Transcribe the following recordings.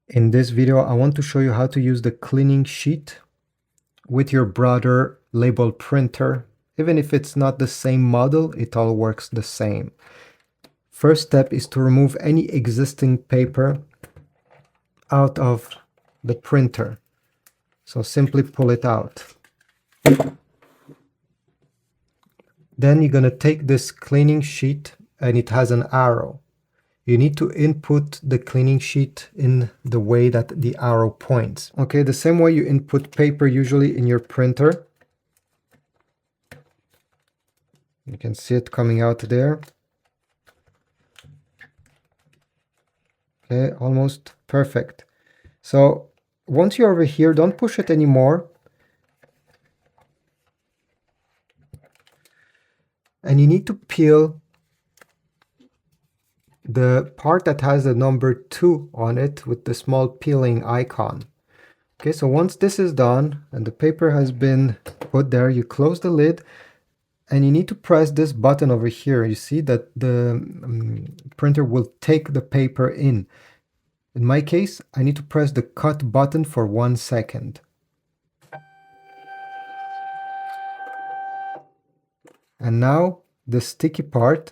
In this video, I want to show you how to use the cleaning sheet with your Brother label printer. Even if it's not the same model, it all works the same. First step is to remove any existing paper out of the printer. So simply pull it out. Then you're going to take this cleaning sheet and it has an arrow. You need to input the cleaning sheet in the way that the arrow points. Okay, the same way you input paper usually in your printer. You can see it coming out there. Okay, almost perfect. So once you're over here, don't push it anymore. And you need to peel the part that has the number 2 on it with the small peeling icon. Okay, so once this is done and the paper has been put there, you close the lid and you need to press this button over here. You see that the printer will take the paper in. In my case, I need to press the cut button for 1 second. And now the sticky part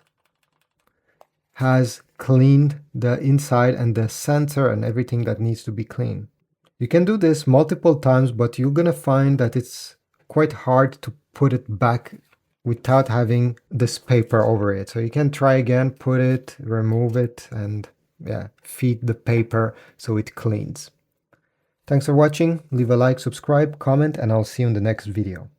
has cleaned the inside and the sensor and everything that needs to be cleaned. You can do this multiple times, but you're gonna find that it's quite hard to put it back without having this paper over it. So you can try again, put it, remove it, and yeah, feed the paper so it cleans. Thanks for watching. Leave a like, subscribe, comment, and I'll see you in the next video.